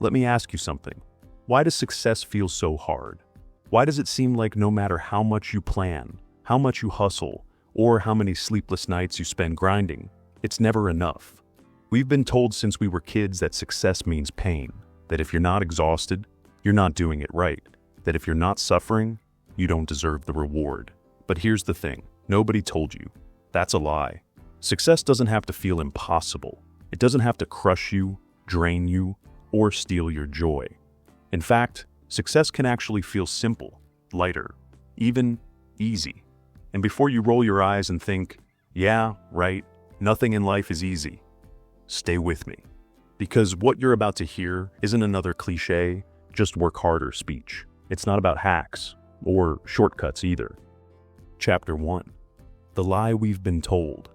Let me ask you something. Why does success feel so hard? Why does it seem like no matter how much you plan, how much you hustle, or how many sleepless nights you spend grinding, it's never enough? We've been told since we were kids that success means pain, that if you're not exhausted, you're not doing it right, that if you're not suffering, you don't deserve the reward. But here's the thing, nobody told you. That's a lie. Success doesn't have to feel impossible. It doesn't have to crush you, drain you, or steal your joy. In fact, success can actually feel simple, lighter, even easy. And before you roll your eyes and think, yeah, right, nothing in life is easy, stay with me. Because what you're about to hear isn't another cliche, just work harder speech. It's not about hacks or shortcuts either. Chapter 1. The lie we've been told.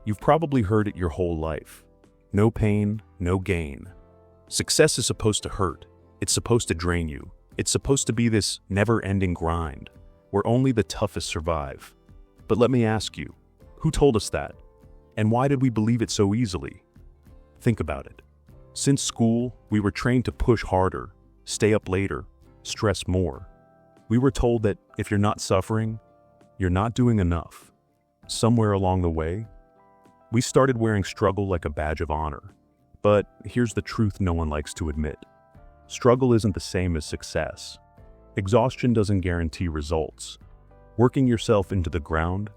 You've probably heard it your whole life. No pain, no gain. Success is supposed to hurt. It's supposed to drain you. It's supposed to be this never-ending grind where only the toughest survive. But let me ask you, who told us that? And why did we believe it so easily? Think about it. Since school, we were trained to push harder, stay up later, stress more. We were told that if you're not suffering, you're not doing enough. Somewhere along the way, we started wearing struggle like a badge of honor. But here's the truth no one likes to admit. Struggle isn't the same as success. Exhaustion doesn't guarantee results. Working yourself into the ground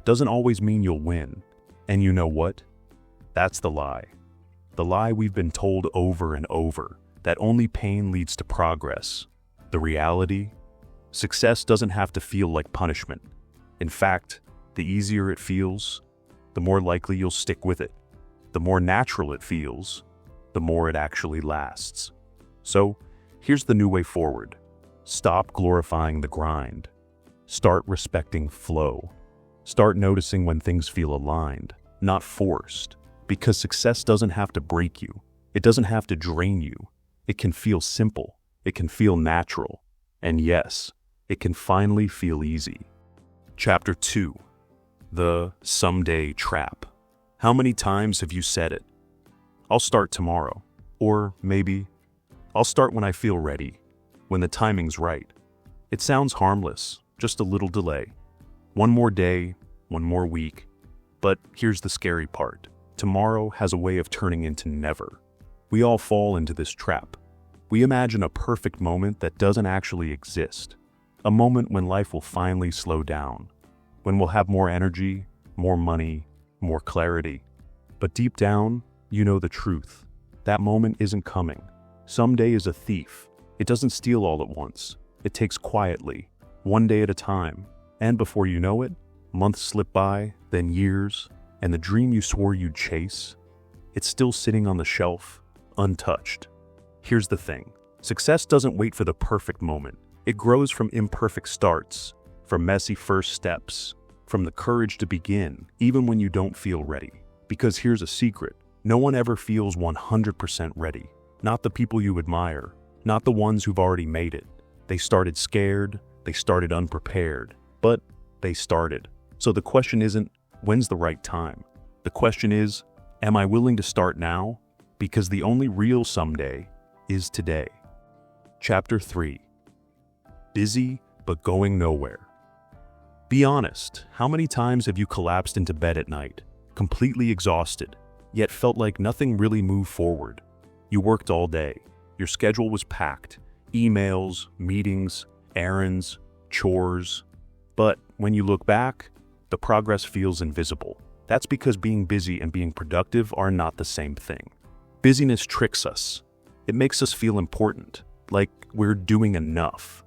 doesn't always mean you'll win. And you know what? That's the lie. The lie we've been told over and over, that only pain leads to progress. The reality? Success doesn't have to feel like punishment. In fact, the easier it feels, the more likely you'll stick with it. The more natural it feels, the more it actually lasts. So, here's the new way forward. Stop glorifying the grind. Start respecting flow. Start noticing when things feel aligned, not forced. Because success doesn't have to break you. It doesn't have to drain you. It can feel simple. It can feel natural. And yes, it can finally feel easy. Chapter 2. The someday trap. How many times have you said it? I'll start tomorrow. Or maybe, I'll start when I feel ready, when the timing's right. It sounds harmless, just a little delay. One more day, one more week. But here's the scary part. Tomorrow has a way of turning into never. We all fall into this trap. We imagine a perfect moment that doesn't actually exist. A moment when life will finally slow down. When we'll have more energy, more money, more clarity. But deep down, you know the truth. That moment isn't coming. Someday is a thief. It doesn't steal all at once. It takes quietly, one day at a time. And before you know it, months slip by, then years, and the dream you swore you'd chase, it's still sitting on the shelf, untouched. Here's the thing. Success doesn't wait for the perfect moment. It grows from imperfect starts, from messy first steps, from the courage to begin, even when you don't feel ready. Because here's a secret. No one ever feels 100% ready. Not the people you admire, not the ones who've already made it. They started scared, they started unprepared, but they started. So the question isn't, when's the right time? The question is, am I willing to start now? Because the only real someday is today. Chapter 3. Busy, but going nowhere. Be honest, how many times have you collapsed into bed at night, completely exhausted, yet felt like nothing really moved forward? You worked all day. Your schedule was packed. Emails, meetings, errands, chores. But when you look back, the progress feels invisible. That's because being busy and being productive are not the same thing. Busyness tricks us. It makes us feel important, like we're doing enough.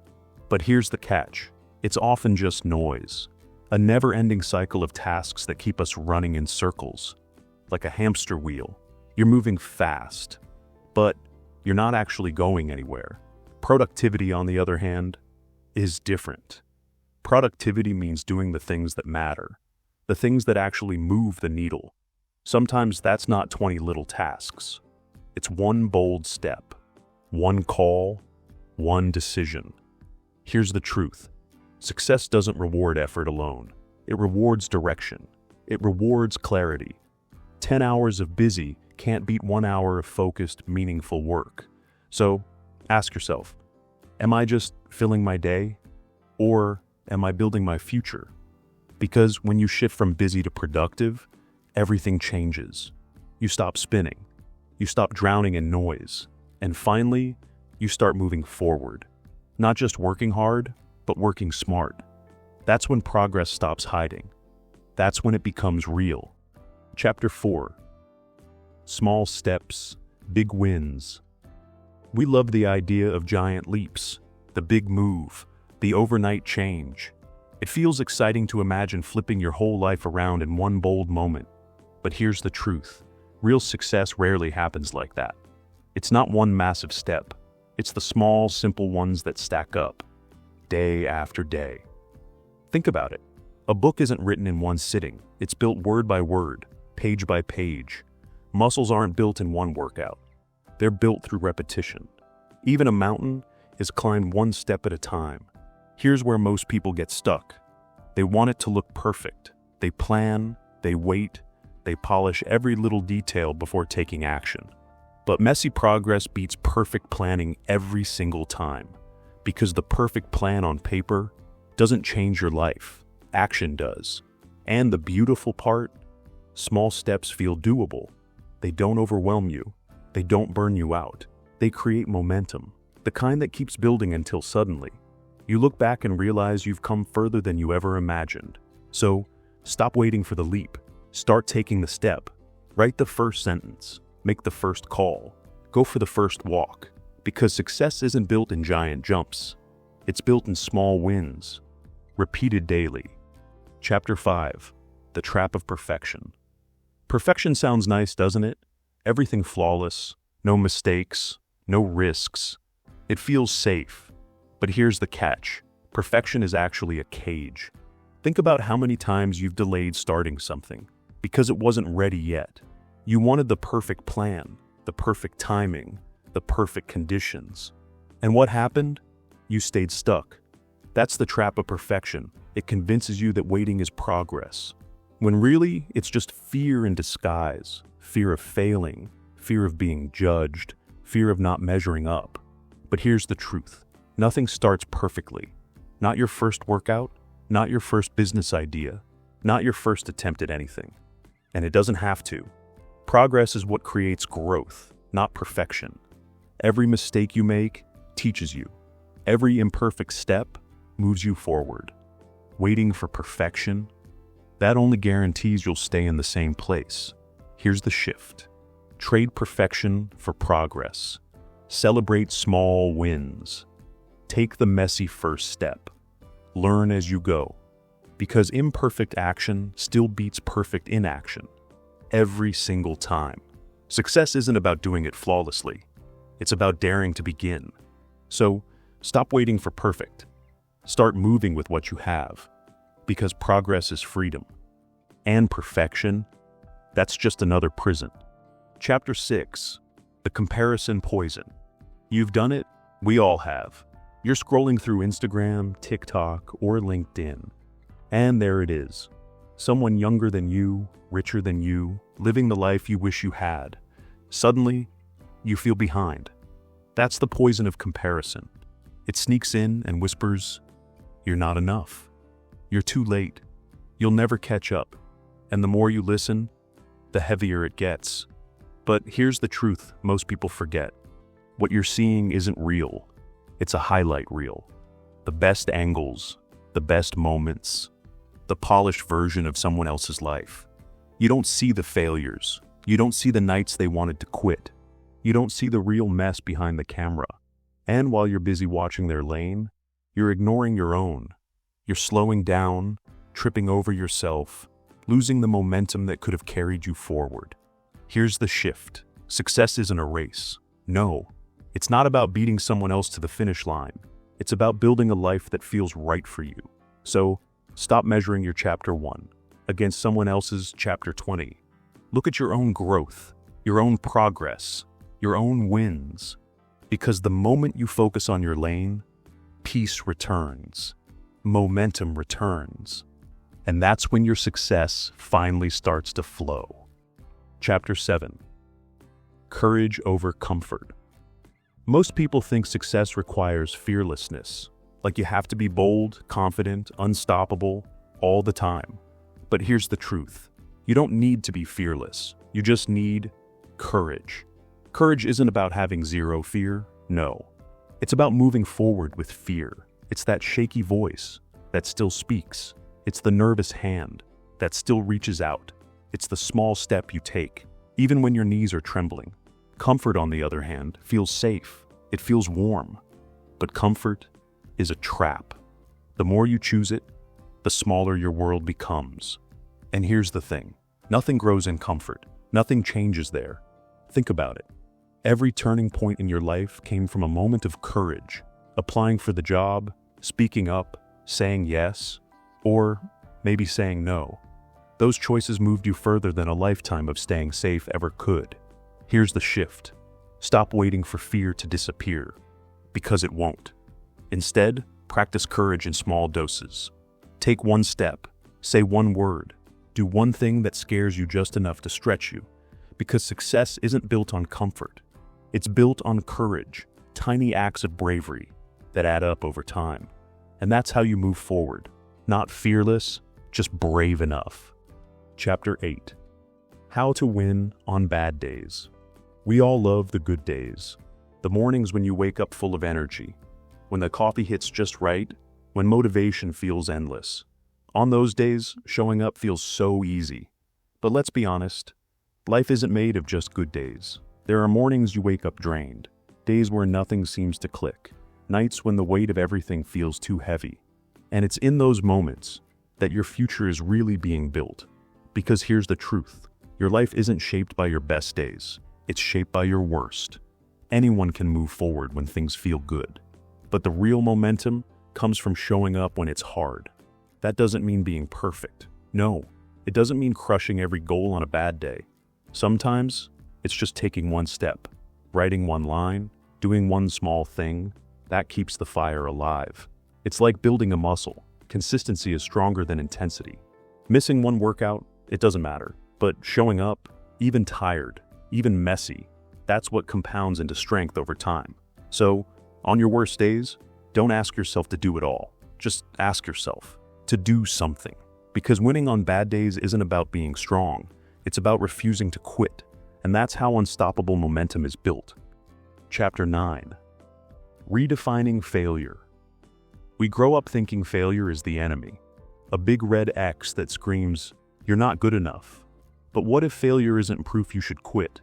But here's the catch. It's often just noise. A never-ending cycle of tasks that keep us running in circles. Like a hamster wheel. You're moving fast, but you're not actually going anywhere. Productivity, on the other hand, is different. Productivity means doing the things that matter, the things that actually move the needle. Sometimes that's not 20 little tasks. It's one bold step, one call, one decision. Here's the truth. Success doesn't reward effort alone. It rewards direction. It rewards clarity. 10 hours of busy can't beat 1 hour of focused, meaningful work. So ask yourself, am I just filling my day? Or am I building my future? Because when you shift from busy to productive, everything changes. You stop spinning. You stop drowning in noise. And finally, you start moving forward. Not just working hard, but working smart. That's when progress stops hiding. That's when it becomes real. Chapter 4. Small steps, big wins. We love the idea of giant leaps, the big move, the overnight change. It feels exciting to imagine flipping your whole life around in one bold moment. But here's the truth. Real success rarely happens like that. It's not one massive step. It's the small, simple ones that stack up, day after day. Think about it. A book isn't written in one sitting. It's built word by word, page by page. Muscles aren't built in one workout. They're built through repetition. Even a mountain is climbed one step at a time. Here's where most people get stuck. They want it to look perfect. They plan, they wait, they polish every little detail before taking action. But messy progress beats perfect planning every single time. Because the perfect plan on paper doesn't change your life. Action does. And the beautiful part, small steps feel doable. They don't overwhelm you. They don't burn you out. They create momentum, the kind that keeps building until suddenly you look back and realize you've come further than you ever imagined. So, stop waiting for the leap. Start taking the step. Write the first sentence. Make the first call. Go for the first walk. Because success isn't built in giant jumps. It's built in small wins, repeated daily. Chapter 5. The Trap of Perfection. Perfection sounds nice, doesn't it? Everything flawless, no mistakes, no risks. It feels safe. But here's the catch. Perfection is actually a cage. Think about how many times you've delayed starting something because it wasn't ready yet. You wanted the perfect plan, the perfect timing, the perfect conditions. And what happened? You stayed stuck. That's the trap of perfection. It convinces you that waiting is progress, when really it's just fear in disguise. Fear of failing, fear of being judged, fear of not measuring up. But here's the truth. Nothing starts perfectly. Not your first workout, not your first business idea, not your first attempt at anything. And it doesn't have to. Progress is what creates growth, not perfection. Every mistake you make teaches you. Every imperfect step moves you forward. Waiting for perfection, that only guarantees you'll stay in the same place. Here's the shift. Trade perfection for progress. Celebrate small wins. Take the messy first step. Learn as you go. Because imperfect action still beats perfect inaction. Every single time. Success isn't about doing it flawlessly. It's about daring to begin. So, stop waiting for perfect. Start moving with what you have. Because progress is freedom. And perfection, that's just another prison. Chapter 6. The Comparison Poison. You've done it. We all have. You're scrolling through Instagram, TikTok, or LinkedIn. And there it is. Someone younger than you, richer than you, living the life you wish you had. Suddenly, you feel behind. That's the poison of comparison. It sneaks in and whispers, "You're not enough. You're too late. You'll never catch up." And the more you listen, the heavier it gets. But here's the truth most people forget. What you're seeing isn't real. It's a highlight reel. The best angles, the best moments, the polished version of someone else's life. You don't see the failures. You don't see the nights they wanted to quit. You don't see the real mess behind the camera. And while you're busy watching their lane, you're ignoring your own. You're slowing down, tripping over yourself, losing the momentum that could have carried you forward. Here's the shift. Success isn't a race. No, it's not about beating someone else to the finish line. It's about building a life that feels right for you. So, stop measuring your chapter 1 against someone else's chapter 20. Look at your own growth, your own progress, your own wins. Because the moment you focus on your lane, peace returns, momentum returns. And that's when your success finally starts to flow. Chapter 7. Courage over comfort. Most people think success requires fearlessness, like you have to be bold, confident, unstoppable, all the time. But here's the truth. You don't need to be fearless. You just need courage. Courage isn't about having zero fear, no. It's about moving forward with fear. It's that shaky voice that still speaks. It's the nervous hand that still reaches out. It's the small step you take, even when your knees are trembling. Comfort, on the other hand, feels safe. It feels warm. But comfort is a trap. The more you choose it, the smaller your world becomes. And here's the thing. Nothing grows in comfort. Nothing changes there. Think about it. Every turning point in your life came from a moment of courage. Applying for the job, speaking up, saying yes, or maybe saying no. Those choices moved you further than a lifetime of staying safe ever could. Here's the shift. Stop waiting for fear to disappear, because it won't. Instead, practice courage in small doses. Take one step, say one word, do one thing that scares you just enough to stretch you, because success isn't built on comfort. It's built on courage, tiny acts of bravery that add up over time. And that's how you move forward. Not fearless, just brave enough. Chapter 8. How to win on bad days. We all love the good days. The mornings when you wake up full of energy, when the coffee hits just right, when motivation feels endless. On those days, showing up feels so easy. But let's be honest, life isn't made of just good days. There are mornings you wake up drained, days where nothing seems to click, nights when the weight of everything feels too heavy. And it's in those moments that your future is really being built. Because here's the truth. Your life isn't shaped by your best days. It's shaped by your worst. Anyone can move forward when things feel good. But the real momentum comes from showing up when it's hard. That doesn't mean being perfect. No, it doesn't mean crushing every goal on a bad day. Sometimes, it's just taking one step, writing one line, doing one small thing. That keeps the fire alive. It's like building a muscle. Consistency is stronger than intensity. Missing one workout, it doesn't matter. But showing up, even tired, even messy, that's what compounds into strength over time. So, on your worst days, don't ask yourself to do it all. Just ask yourself to do something. Because winning on bad days isn't about being strong. It's about refusing to quit. And that's how unstoppable momentum is built. Chapter 9. Redefining failure. We grow up thinking failure is the enemy. A big red X that screams, "You're not good enough." But what if failure isn't proof you should quit?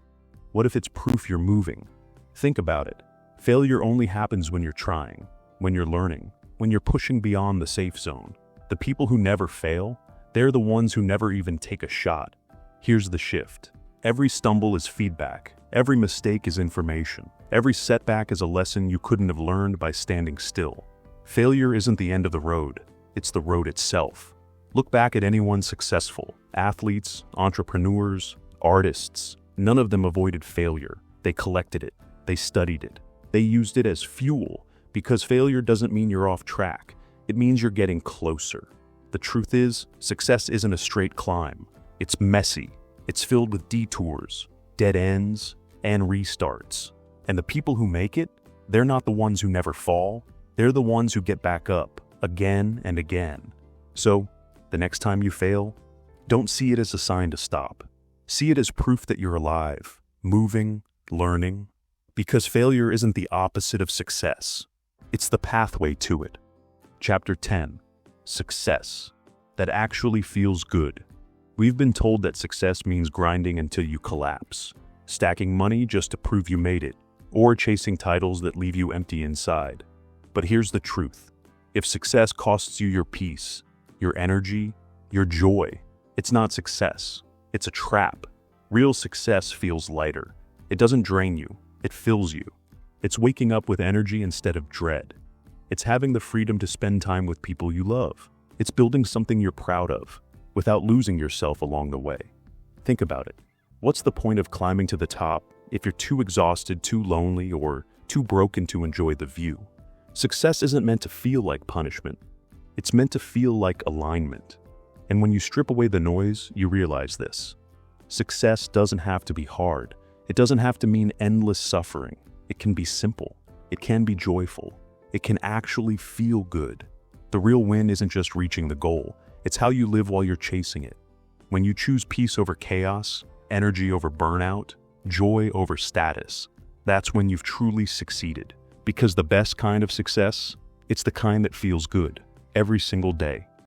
What if it's proof you're moving? Think about it. Failure only happens when you're trying, when you're learning, when you're pushing beyond the safe zone. The people who never fail, they're the ones who never even take a shot. Here's the shift. Every stumble is feedback. Every mistake is information. Every setback is a lesson you couldn't have learned by standing still. Failure isn't the end of the road. It's the road itself. Look back at anyone successful. Athletes, entrepreneurs, artists. None of them avoided failure. They collected it. They studied it. They used it as fuel, because failure doesn't mean you're off track. It means you're getting closer. The truth is, success isn't a straight climb. It's messy. It's filled with detours, dead ends, and restarts. And the people who make it, they're not the ones who never fall. They're the ones who get back up again and again. So, the next time you fail, don't see it as a sign to stop. See it as proof that you're alive, moving, learning. Because failure isn't the opposite of success. It's the pathway to it. Chapter 10. Success. That actually feels good. We've been told that success means grinding until you collapse, stacking money just to prove you made it, or chasing titles that leave you empty inside. But here's the truth. If success costs you your peace, your energy, your joy, it's not success. It's a trap. Real success feels lighter. It doesn't drain you. It fills you. It's waking up with energy instead of dread. It's having the freedom to spend time with people you love. It's building something you're proud of, without losing yourself along the way. Think about it. What's the point of climbing to the top if you're too exhausted, too lonely, or too broken to enjoy the view? Success isn't meant to feel like punishment. It's meant to feel like alignment. And when you strip away the noise, you realize this. Success doesn't have to be hard. It doesn't have to mean endless suffering. It can be simple. It can be joyful. It can actually feel good. The real win isn't just reaching the goal. It's how you live while you're chasing it. When you choose peace over chaos, energy over burnout, joy over status, that's when you've truly succeeded. Because the best kind of success, it's the kind that feels good every single day.